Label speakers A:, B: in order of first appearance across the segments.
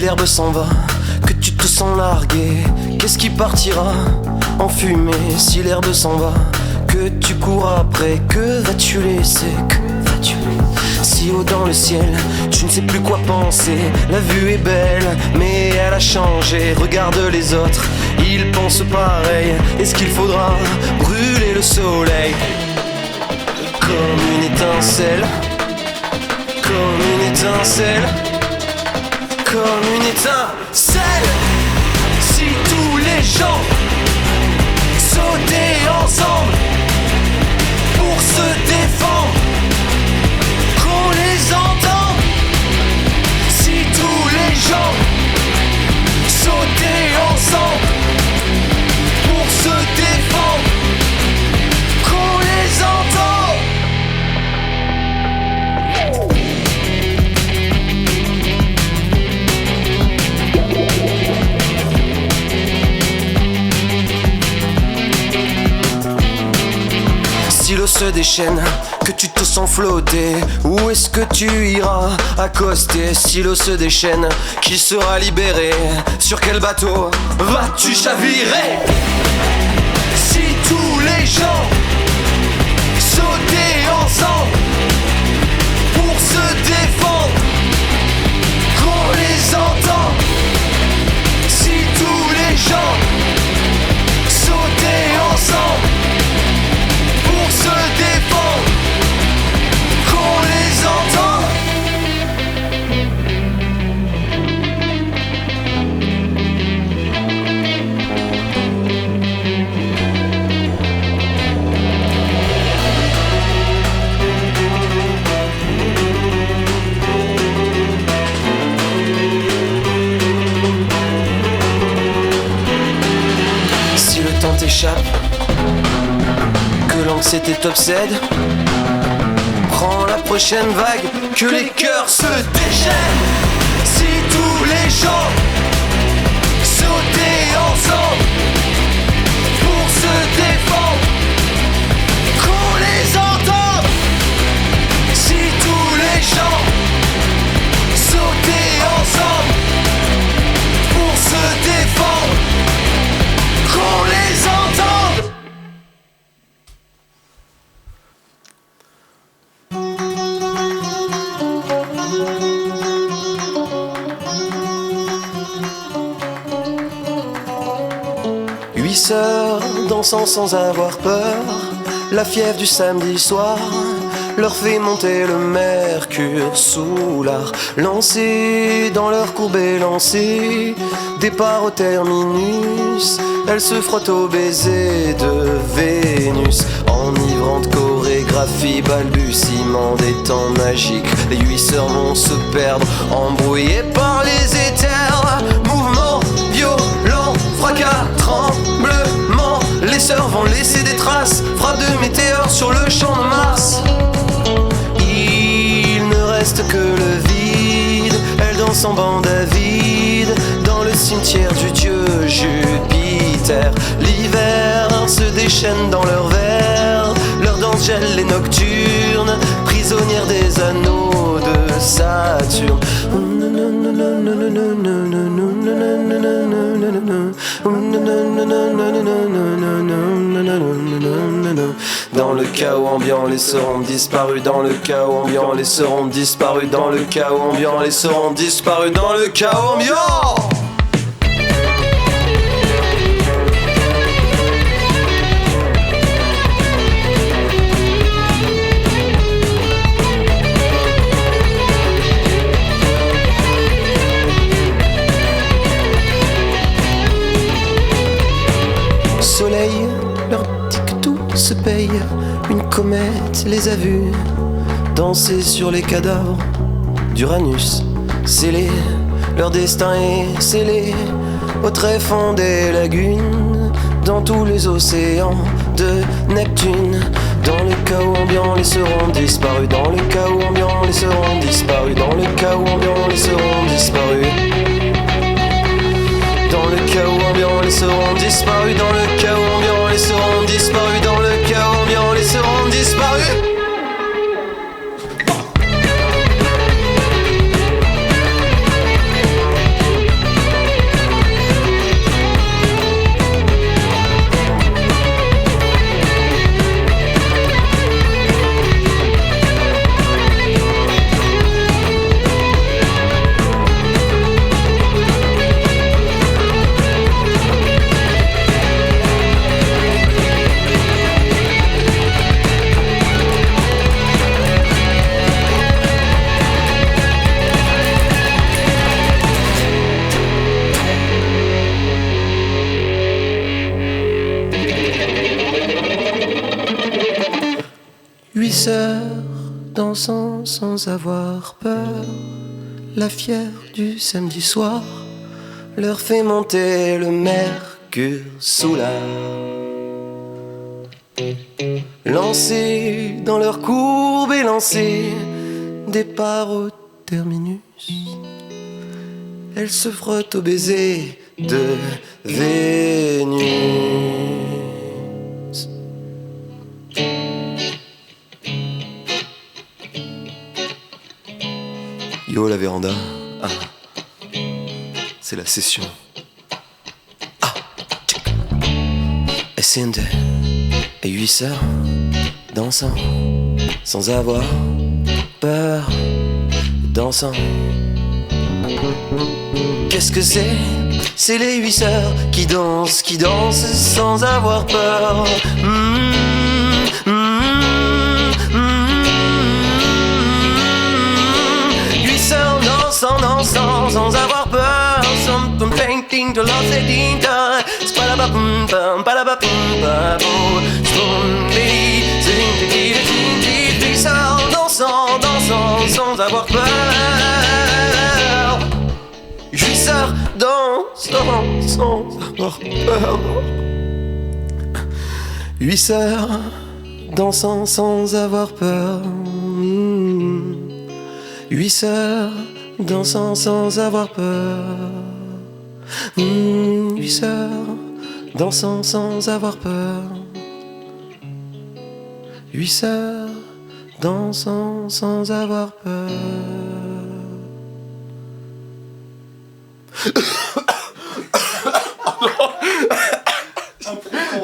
A: l'herbe s'en va, que tu te sens largué, qu'est-ce qui partira en fumée? Si l'herbe s'en va, que tu cours après, que vas-tu laisser? Que vas-tu laisser? Si haut dans le ciel, tu ne sais plus quoi penser. La vue est belle, mais elle a changé. Regarde les autres, ils pensent pareil. Est-ce qu'il faudra brûler le soleil? Comme une étincelle, comme une étincelle, comme une étincelle. Si tous les gens sautaient ensemble pour se défendre, qu'on les entende. Si tous les gens sautaient ensemble pour se défendre, qu'on les entende. Si l'eau se déchaîne, que tu te sens flotter, où est-ce que tu iras accoster? Si l'eau se déchaîne, qui sera libéré? Sur quel bateau vas-tu chavirer? Si tous les gens sautaient ensemble pour se défendre, qu'on les entende. Si tous les gens sautaient ensemble pour se défendre, qu'on les entende. Si le temps t'échappe, que l'anxiété t'obsède, prends la prochaine vague, que les cœurs se déchaînent. Si tous les gens sautaient ensemble pour se défendre, qu'on les entende. Si tous les gens sautaient ensemble pour se défendre, qu'on les entende. Huit sœurs dansant sans avoir peur, la fièvre du samedi soir leur fait monter le mercure sous l'art. Lancées dans leur courbe élancée, départ au terminus, elles se frottent au baiser de Vénus. Enivrante chorégraphie, balbutiement des temps magiques, les huit sœurs vont se perdre, embrouillées par les éthers. Mouvement violent, fracas, tremblement, les sœurs vont laisser des traces, frappe de météores sur le champ de Mars. Il ne reste que le vide, elles dansent en bande avide dans le cimetière du dieu Jupiter. L'hiver se déchaîne dans leurs verres, leur danse gèle les nocturnes, prisonnières des anneaux de Saturne. Dans le chaos ambiant, les sœurs ont disparu. Dans le chaos ambiant, les sœurs ont disparu. Dans le chaos ambiant, les sœurs ont disparu. Dans le chaos ambiant. Soleil, leur dit que tout se paye. Une comète les a vus danser sur les cadavres d'Uranus. Scellé, leur destin est scellé au tréfonds des lagunes, dans tous les océans de Neptune. Dans le chaos ambiant, les sœurs ont disparu. Dans le chaos ambiant, les sœurs ont disparu. Dans le chaos ambiant, les sœurs ont disparu. Dans le chaos ambiant, les sœurs ont disparu. Dans le chaos ambiant, les sœurs ont disparu. Dans le chaos ambiant, les sœurs ont disparu. sœurs dansant sans avoir peur. La fièvre du samedi soir leur fait monter le mercure soulard. Lancés dans leur courbe élancée, départ au terminus, elles se frottent au baiser de Vénus. Yo la véranda, ah, c'est la session. Ah, et Cindy et 8 sœurs dansant sans avoir peur, dansant. Qu'est-ce que c'est? C'est les 8 sœurs qui dansent sans avoir peur. 8 sœurs dansant sans avoir peur. Something painting to love c'est dinta. Spalabapum pam palabapum babou. Slowly sing to get it. 8 sœurs dansant sans avoir peur. 8 sœurs dansant sans avoir peur. 8 sœurs dansant sans avoir peur. 8 sœurs dansant sans avoir peur. 8 sœurs dansant sans avoir peur. 8 sœurs dansant sans avoir peur.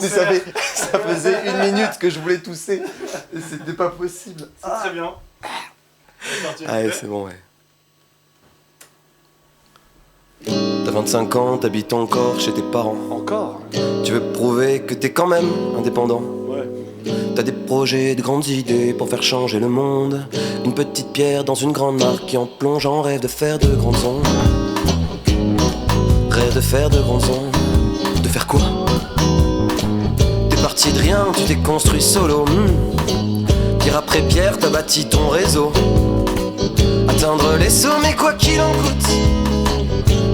B: Mais ça faisait 1 minute que je voulais tousser et c'était pas possible.
C: C'est très bien.
A: Allez, c'est bon, ouais. T'as 25 ans, t'habites encore chez tes parents.
C: Encore?
A: Tu veux prouver que t'es quand même indépendant.
C: Ouais.
A: T'as des projets, de grandes idées pour faire changer le monde. Une petite pierre dans une grande marque qui en plongeant rêve de faire de grandes ondes. Rêve de faire de grandes ondes. De faire quoi? T'es parti de rien, tu t'es construit solo. Pierre après pierre, t'as bâti ton réseau. Atteindre les sommets quoi qu'il en coûte.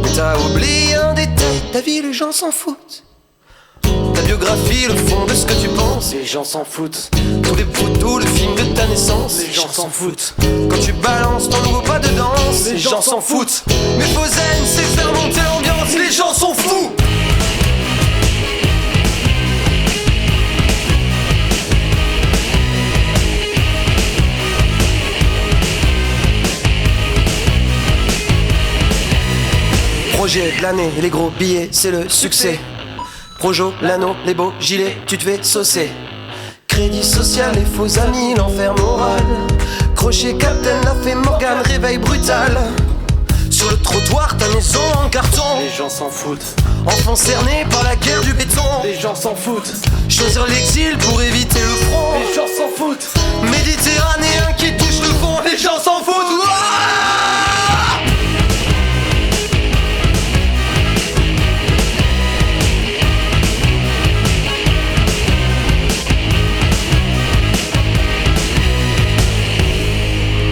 A: Mais t'as oublié un détail, ta vie les gens s'en foutent. Ta biographie, le fond de ce que tu penses,
C: Les gens s'en foutent.
A: tous les photos, le film de ta naissance,
C: Les gens s'en foutent.
A: Quand tu balances ton nouveau pas de danse,
C: Les gens s'en foutent.
A: Mais Fosen, c'est faire monter l'ambiance, les gens sont fous. Projet de l'année, les gros billets, c'est le succès. Projo, l'anneau, les beaux gilets, tu te fais saucer. Crédit social, les faux amis, l'enfer moral. Crochet, Captain, la fée Morgane, réveil brutal. Sur le trottoir, ta maison en carton.
C: Les gens s'en foutent.
A: Enfant cerné par la guerre du béton.
C: Les gens s'en foutent.
A: Choisir l'exil pour éviter le front.
C: Les gens s'en foutent.
A: Méditerranéen qui touche le fond, les gens s'en foutent. Ouah.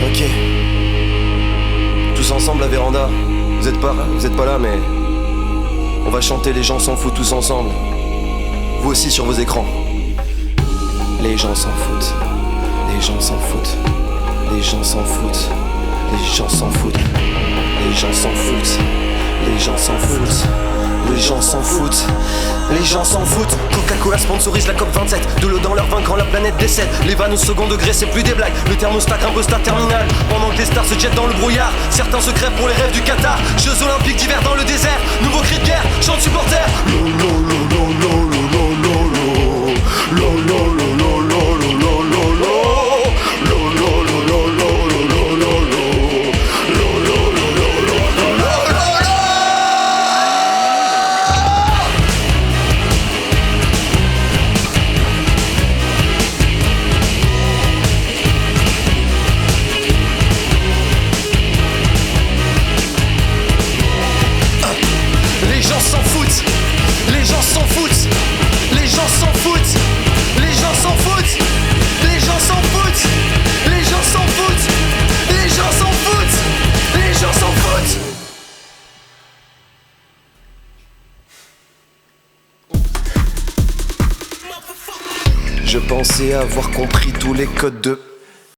A: Ok. Tous ensemble la véranda. Vous êtes pas là, mais on va chanter Les gens s'en foutent tous ensemble. Vous aussi sur vos écrans. Les gens s'en foutent. Les gens s'en foutent. Les gens s'en foutent. Les gens s'en foutent. Les gens s'en foutent. Les gens s'en foutent. Les gens s'en foutent. Les gens s'en foutent. Coca-Cola sponsorise la COP27. De l'eau dans leur vin quand la planète décède. Les vannes au second degré c'est plus des blagues. Le thermostat grimpe au stade terminal. Pendant que les stars se jettent dans le brouillard. Certains se crèvent pour les rêves du Qatar. Jeux olympiques d'hiver dans le désert. Nouveau cri de guerre, chant de supporters. Les gens s'en foutent. Les gens s'en foutent. pensais avoir compris tous les codes de